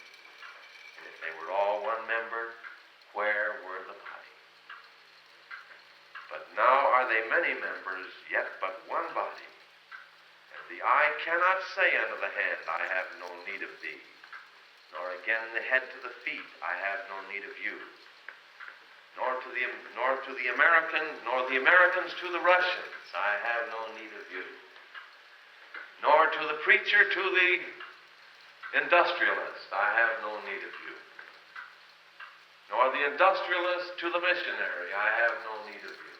Speaker 1: And if they were all one member, where were the body? But now are they many members, yet but one body. And the eye cannot say unto the hand, I have no need of thee. Nor again the head to the feet, I have no need of you. Nor the Americans to the Russians, I have no need of you. Nor to the preacher to the industrialist, I have no need of you. Nor the industrialist to the missionary, I have no need of you.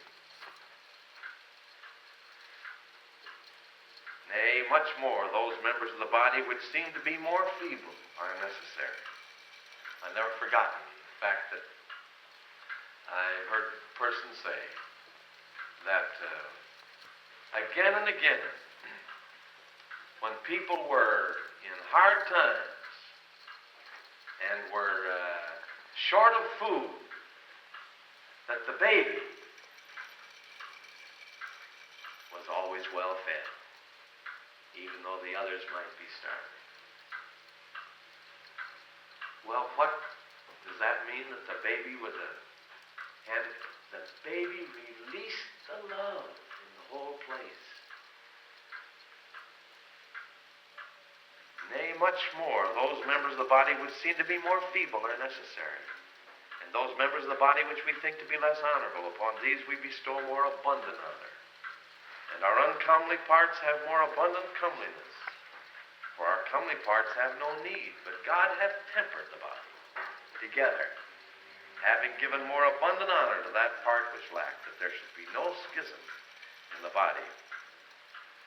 Speaker 1: Nay, much more, those members of the body which seem to be more feeble are necessary. I've never forgotten the fact that I've heard persons say that again and again, when people were in hard times and were short of food, that the baby was always well fed, even though the others might be starving. Well, what does that mean? That the baby was the baby released the love in the whole place. Nay, much more, those members of the body which seem to be more feeble are necessary. And those members of the body which we think to be less honorable, upon these we bestow more abundant honor. And our uncomely parts have more abundant comeliness. For our comely parts have no need, but God hath tempered the body together, having given more abundant honor to that part which lacked, that there should be no schism in the body,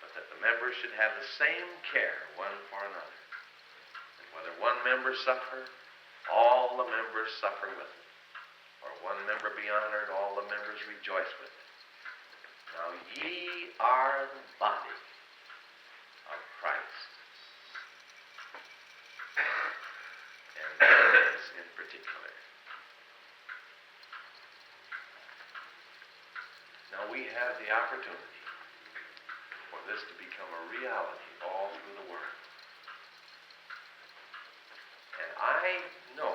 Speaker 1: but that the members should have the same care one for another. Whether one member suffer, all the members suffer with it. Or one member be honored, all the members rejoice with it. Now ye are the body of Christ. And members in particular. Now we have the opportunity for this to become a reality all through the world. And I know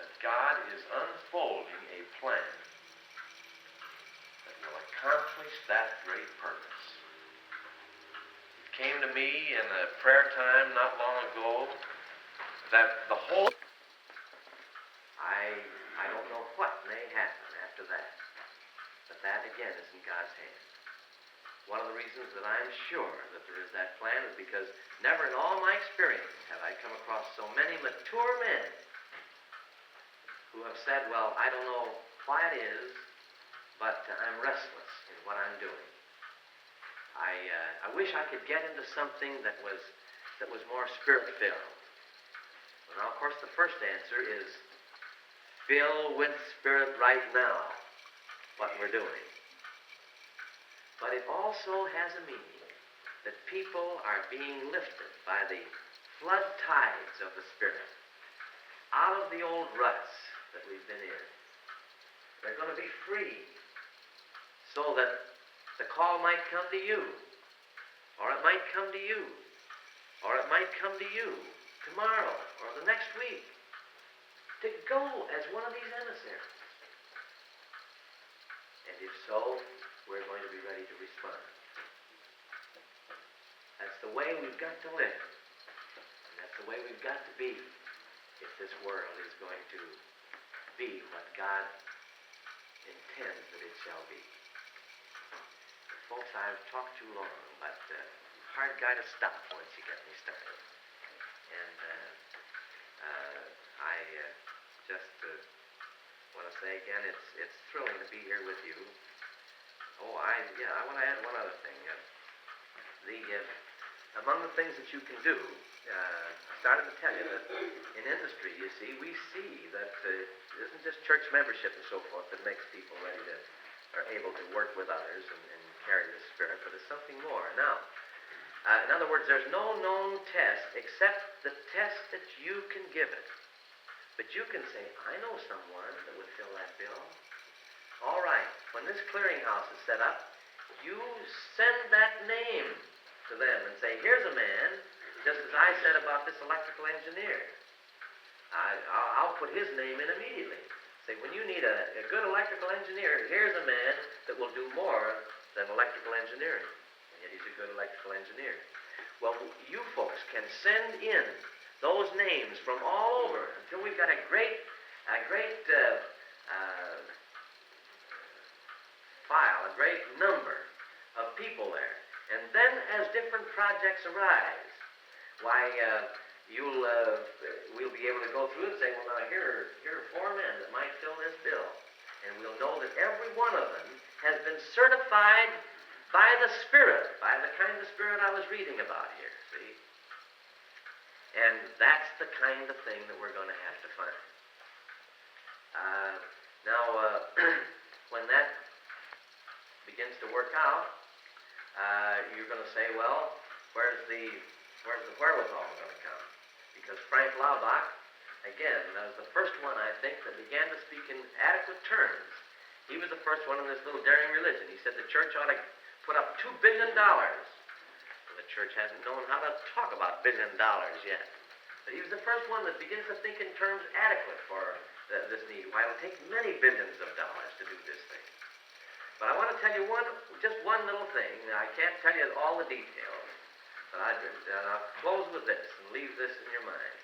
Speaker 1: that God is unfolding a plan that will accomplish that great purpose. It came to me in a prayer time not long ago that the whole... I don't know what may happen after that, but that again is in God's hands. One of the reasons that I'm sure that there is that plan is because never in all my experience have I come across so many mature men who have said, well, I don't know why it is, but I'm restless in what I'm doing. I wish I could get into something that was more spirit-filled. Well, now, of course, the first answer is fill with spirit right now what we're doing. But it also has a meaning that people are being lifted by the flood tides of the Spirit out of the old ruts that we've been in. They're going to be free so that the call might come to you, or it might come to you, or it might come to you tomorrow or the next week to go as one of these emissaries. And if so, we're going to be ready to respond. That's the way we've got to live. And that's the way we've got to be if this world is going to be what God intends that it shall be. Folks, I've talked too long, but hard guy to stop once you get me started. And I just want to say again, it's thrilling to be here with you. Oh, I want to add one other thing. Among the things that you can do, I started to tell you that in industry, you see, we see that it isn't just church membership and so forth that makes people ready to, are able to work with others and carry the Spirit, but it's something more. Now, in other words, there's no known test except the test that you can give it. But you can say, I know someone that would fill that bill. All right, when this clearinghouse is set up, you send that name to them and say, here's a man, just as I said about this electrical engineer. I'll put his name in immediately. Say, when you need a good electrical engineer, here's a man that will do more than electrical engineering. And yet he's a good electrical engineer. Well, you folks can send in those names from all over until we've got a great file, a great number of people there. And then as different projects arise, why, we'll be able to go through and say, well, now here are 4 men that might fill this bill. And we'll know that every one of them has been certified by the Spirit, by the kind of Spirit I was reading about here, see? And that's the kind of thing that we're going to have to find. When that begins to work out, you're going to say, well, where's the wherewithal going to come? Because Frank Laubach, again, was the first one, I think, that began to speak in adequate terms. He was the first one in this little daring religion. He said the church ought to put up $2 billion. Well, the church hasn't known how to talk about $1 billion yet. But he was the first one that begins to think in terms adequate for this need. Why, it'll take many billions of dollars to do this thing. But I want to tell you just one little thing. I can't tell you all the details, but I'll close with this and leave this in your mind.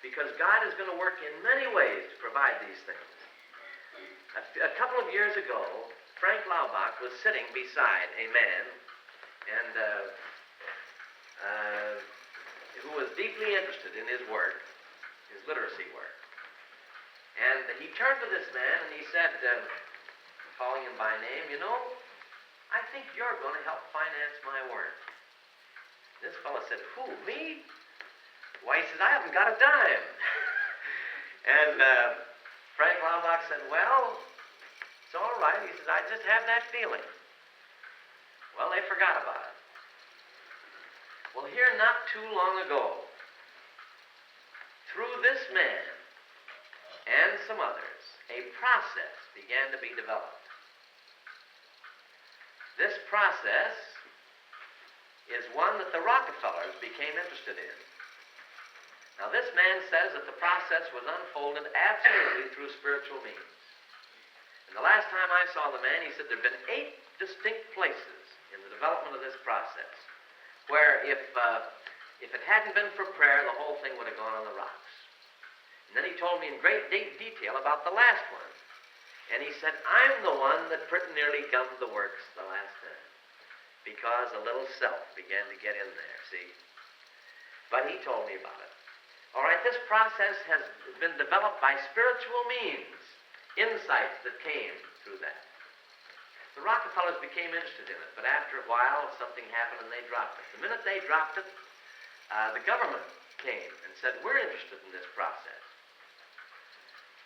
Speaker 1: Because God is going to work in many ways to provide these things. A couple of years ago, Frank Laubach was sitting beside a man who was deeply interested in his work, his literacy work. And he turned to this man and he said, calling him by name, you know, I think you're going to help finance my work. This fellow said, who, me?
Speaker 3: Why, he says, I haven't got a dime. And Frank Laubach said, well, it's all right. He says, I just have that feeling. Well, they forgot about it. Well, here not too long ago, through this man and some others, a process began to be developed. This process is one that the Rockefellers became interested in. Now, this man says that the process was unfolded absolutely through spiritual means. And the last time I saw the man, he said there have been 8 distinct places in the development of this process where if it hadn't been for prayer, the whole thing would have gone on the rocks. And then he told me in great detail about the last one. And he said, I'm the one that pretty nearly gummed the works the last time, because a little self began to get in there, see? But he told me about it. All right, this process has been developed by spiritual means, insights that came through that. The Rockefellers became interested in it, but after a while, something happened and they dropped it. The minute they dropped it, the government came and said, we're interested in this process.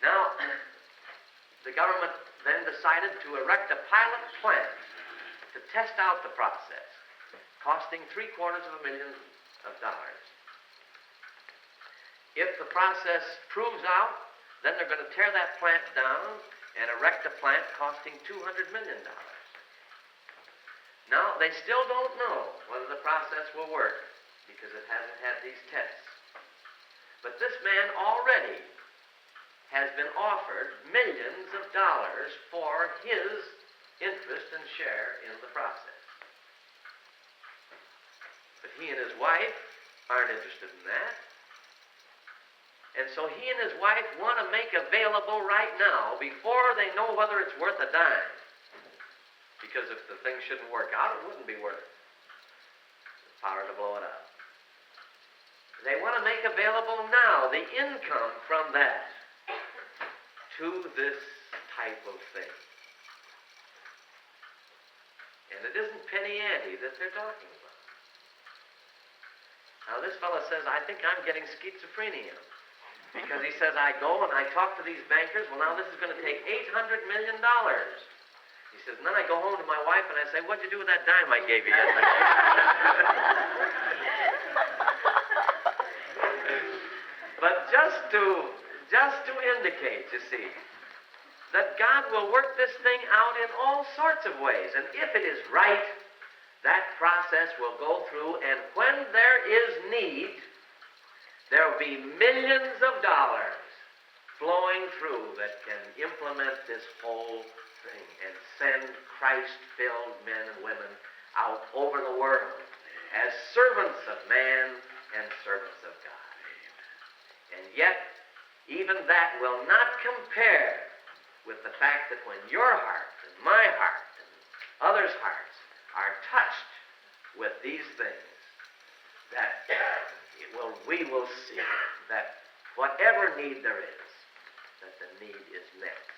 Speaker 3: Now, the government then decided to erect a pilot plant to test out the process, costing $750,000. If the process proves out, then they're going to tear that plant down and erect a plant costing $200 million. Now, they still don't know whether the process will work because it hasn't had these tests. But this man already has been offered millions of dollars for his interest and share in the process. But he and his wife aren't interested in that. And so he and his wife want to make available right now, before they know whether it's worth a dime. Because if the thing shouldn't work out, it wouldn't be worth the power to blow it up. They want to make available now the income from that to this type of thing. And it isn't penny ante that they're talking about. Now this fellow says, I think I'm getting schizophrenia. Because he says, I go and I talk to these bankers, well now this is going to take $800 million. He says, and then I go home to my wife and I say, what'd you do with that dime I gave you yesterday? But just to indicate, you see, that God will work this thing out in all sorts of ways. And if it is right, that process will go through, and when there is need, there will be millions of dollars flowing through that can implement this whole thing and send Christ-filled men and women out over the world as servants of man and servants of God. And yet, even that will not compare with the fact that when your heart and my heart and others' hearts are touched with these things, that we will see that whatever need there is, that the need is met.